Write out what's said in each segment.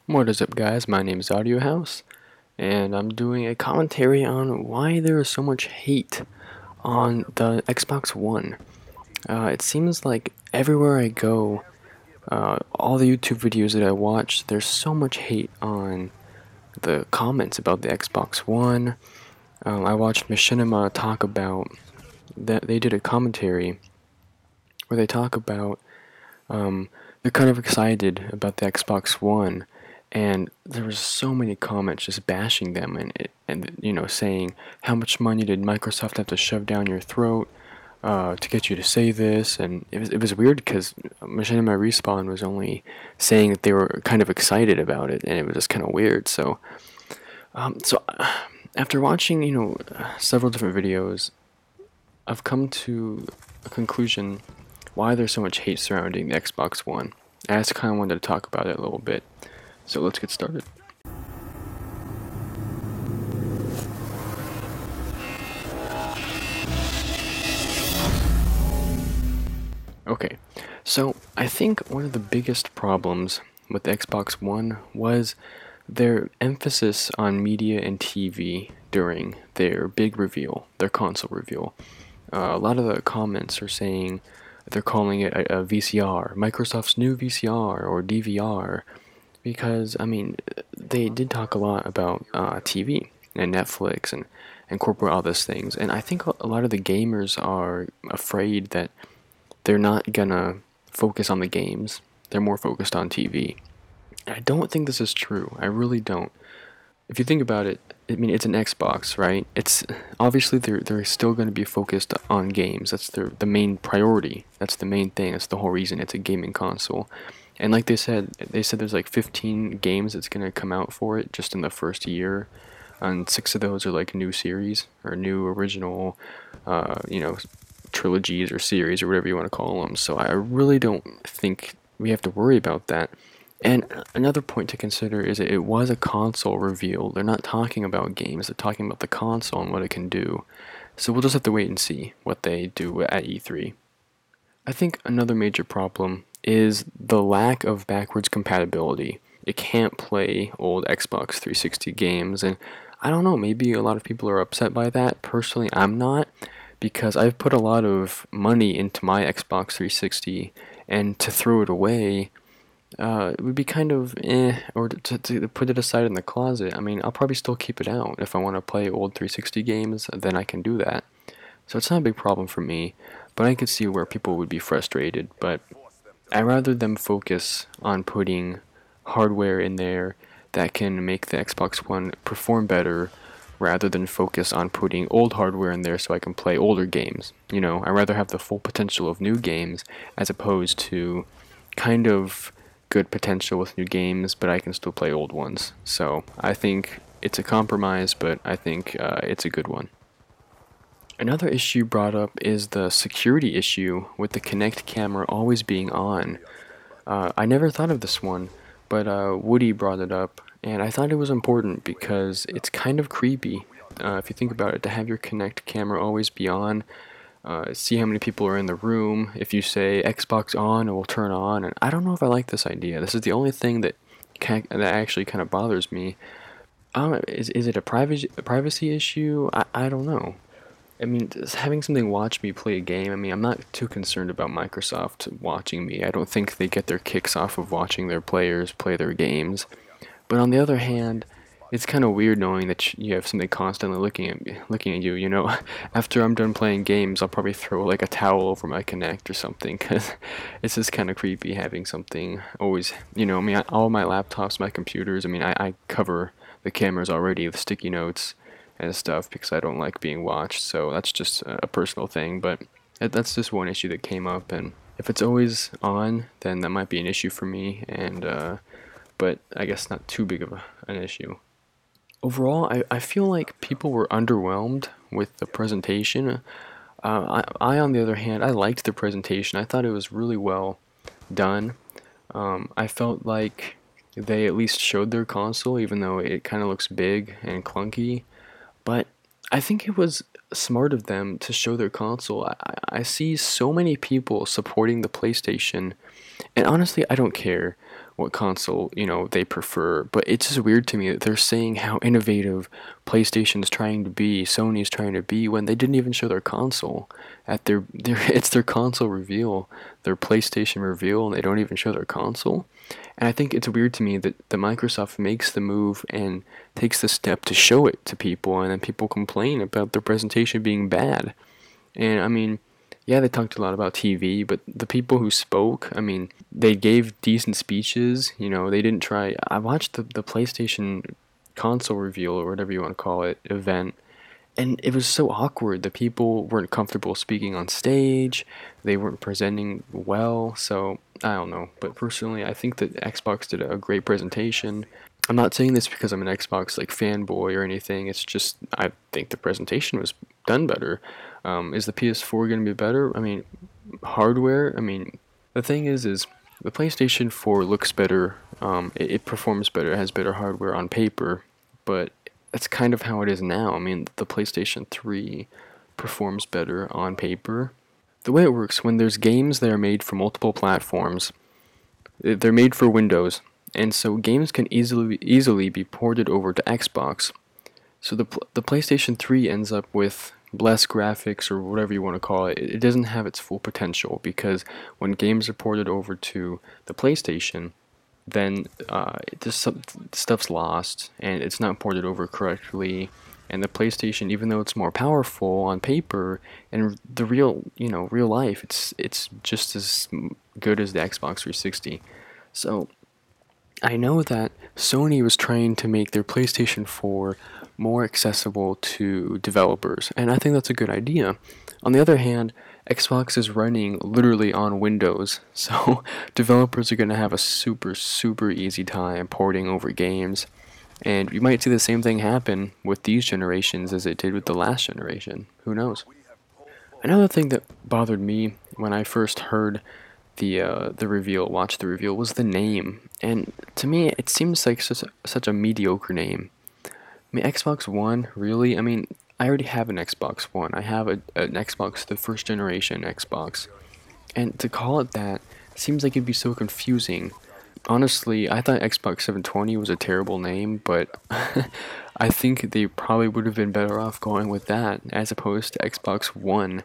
What is up, guys? My name is Audio House, and I'm doing a commentary on why there is so much hate on the Xbox One. It seems like everywhere I go, all the YouTube videos that I watch, there's so much hate on the comments about the Xbox One. I watched Machinima talk about that. They did a commentary where they talk about they're kind of excited about the Xbox One, and there was so many comments just bashing them and saying how much money did Microsoft have to shove down your throat to get you to say this, and it was weird because Machinima Respawn was only saying that they were kind of excited about it, and it was just kind of weird. So after watching several different videos, I've come to a conclusion why there's so much hate surrounding the Xbox One. I just kind of wanted to talk about it a little bit. So let's get started. Okay, so I think one of the biggest problems with the Xbox One was their emphasis on media and TV during their big reveal, their console reveal. A lot of the comments are saying they're calling it a VCR, Microsoft's new VCR or DVR, because they did talk a lot about TV and Netflix and incorporate all those things, and I think a lot of the gamers are afraid that they're not gonna focus on the games. They're more focused on TV. I don't think this is true. I really don't. If you think about it, I mean, it's an Xbox, right? It's obviously they're still going to be focused on games. That's the main priority. That's the main thing. That's the whole reason it's a gaming console. And like they said there's like 15 games that's going to come out for it just in the first year, and 6 of those are like new series or new original, uh, you know, trilogies or series or whatever you want to call them. So I really don't think we have to worry about that. And another point to consider is that it was a console reveal. They're not talking about games, they're talking about the console and what it can do. So we'll just have to wait and see what they do at E3. I think another major problem is the lack of backwards compatibility. It can't play old Xbox 360 games, and I don't know, maybe a lot of people are upset by that. Personally, I'm not, because I've put a lot of money into my Xbox 360, and to throw it away it would be kind of or to put it aside in the closet. I mean, I'll probably still keep it out. If I want to play old 360 games, then I can do that. So it's not a big problem for me, but I could see where people would be frustrated. But I'd rather them focus on putting hardware in there that can make the Xbox One perform better rather than focus on putting old hardware in there so I can play older games. I'd rather have the full potential of new games as opposed to kind of good potential with new games, but I can still play old ones. So I think it's a compromise, but I think it's a good one. Another issue brought up is the security issue with the Kinect camera always being on. I never thought of this one, but Woody brought it up, and I thought it was important because it's kind of creepy, if you think about it, to have your Kinect camera always be on. See how many people are in the room. If you say Xbox on, it will turn on, and I don't know if I like this idea. This is the only thing that actually kind of bothers me. I don't know, is it a privacy issue? I don't know. I mean, just having something watch me play a game, I mean, I'm not too concerned about Microsoft watching me. I don't think they get their kicks off of watching their players play their games. But on the other hand, it's kind of weird knowing that you have something constantly looking at you. After I'm done playing games, I'll probably throw like a towel over my Kinect or something, because it's just kind of creepy having something always. I mean, all my laptops, my computers. I mean, I cover the cameras already with sticky notes and stuff because I don't like being watched. So that's just a personal thing, but that's just one issue that came up, and if it's always on, then that might be an issue for me, and but I guess not too big of an issue. Overall, I feel like people were underwhelmed with the presentation. On the other hand, I liked the presentation. I thought it was really well done. I felt like they at least showed their console, even though it kind of looks big and clunky. But I think it was smart of them to show their console. I see so many people supporting the PlayStation, and honestly, I don't care what console, they prefer. But it's just weird to me that they're saying how innovative PlayStation's trying to be, Sony's trying to be, when they didn't even show their console at their it's their console reveal, their PlayStation reveal, and they don't even show their console. And I think it's weird to me that the Microsoft makes the move and takes the step to show it to people, and then people complain about their presentation being bad. And I mean, yeah, they talked a lot about TV, but the people who spoke, I mean, they gave decent speeches. They didn't try. I watched the PlayStation console reveal, or whatever you want to call it, event, and it was so awkward. The people weren't comfortable speaking on stage. They weren't presenting well. So I don't know. But personally, I think that Xbox did a great presentation. I'm not saying this because I'm an Xbox fanboy or anything. It's just I think the presentation was done better. Is the PS4 going to be better? I mean, hardware. I mean, the thing is the PlayStation 4 looks better. It performs better. It has better hardware on paper, but that's kind of how it is now. I mean, the PlayStation 3 performs better on paper. The way it works, when there's games that are made for multiple platforms, they're made for Windows, and so games can easily be ported over to Xbox. So the PlayStation 3 ends up with less graphics, or whatever you want to call it. It doesn't have its full potential, because when games are ported over to the PlayStation, then stuff's lost and it's not ported over correctly. And the PlayStation, even though it's more powerful on paper, and the real life, it's just as good as the Xbox 360. So I know that Sony was trying to make their PlayStation 4 more accessible to developers, and I think that's a good idea. On the other hand, Xbox is running literally on Windows, so developers are going to have a super, super easy time porting over games. And you might see the same thing happen with these generations as it did with the last generation. Who knows? Another thing that bothered me when I first heard watched the reveal, was the name. And to me, it seems like such a mediocre name. I mean, Xbox One, really? I mean, I already have an Xbox One. I have an Xbox, the first generation Xbox. And to call it that seems like it'd be so confusing. Honestly, I thought Xbox 720 was a terrible name, but I think they probably would have been better off going with that as opposed to Xbox One.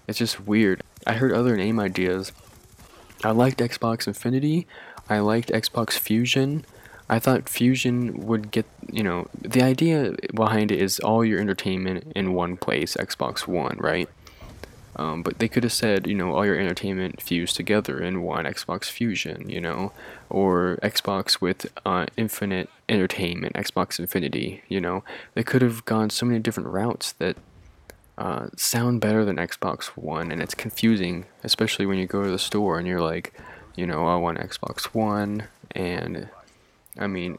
It's just weird. I heard other name ideas. I liked Xbox Infinity. I liked Xbox Fusion. I thought Fusion would get, the idea behind it is all your entertainment in one place, Xbox One, right? But they could have said, all your entertainment fused together in one Xbox Fusion, or Xbox with infinite entertainment, Xbox Infinity, They could have gone so many different routes that sound better than Xbox One, and it's confusing, especially when you go to the store and you're like, I want Xbox One, and I mean,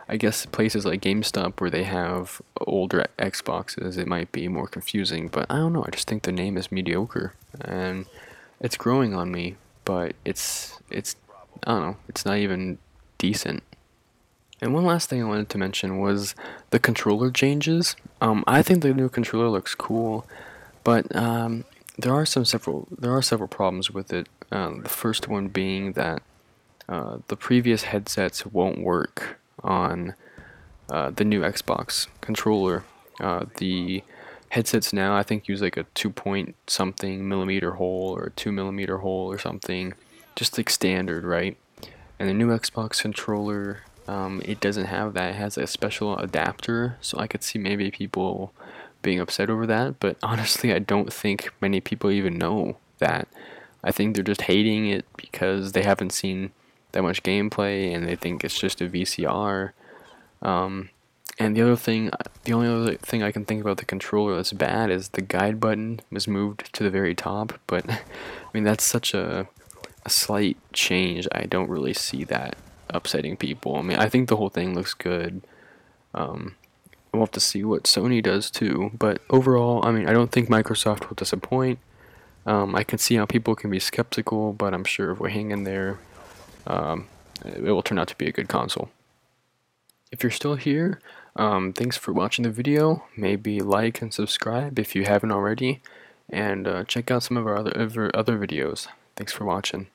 I guess places like GameStop where they have older Xboxes, it might be more confusing, but I don't know, I just think the name is mediocre, and it's growing on me, but I don't know, it's not even decent. And one last thing I wanted to mention was the controller changes. I think the new controller looks cool, but there are several problems with it. The first one being that the previous headsets won't work on the new Xbox controller. The headsets now, I think, use like a 2 point something millimeter hole, or a 2 millimeter hole or something, just like standard, right? And the new Xbox controller, it doesn't have that. It has a special adapter, so I could see maybe people being upset over that, but honestly, I don't think many people even know that. I think they're just hating it because they haven't seen that much gameplay and they think it's just a VCR. And the only other thing I can think about the controller that's bad is the guide button was moved to the very top, but I mean, that's such a slight change. I don't really see that upsetting people. I mean, I think the whole thing looks good. We'll have to see what Sony does too, but overall, I mean, I don't think Microsoft will disappoint. I can see how people can be skeptical, but I'm sure if we hang in there, it will turn out to be a good console. If you're still here, thanks for watching the video. Maybe like and subscribe if you haven't already, and check out some of our other videos. Thanks for watching.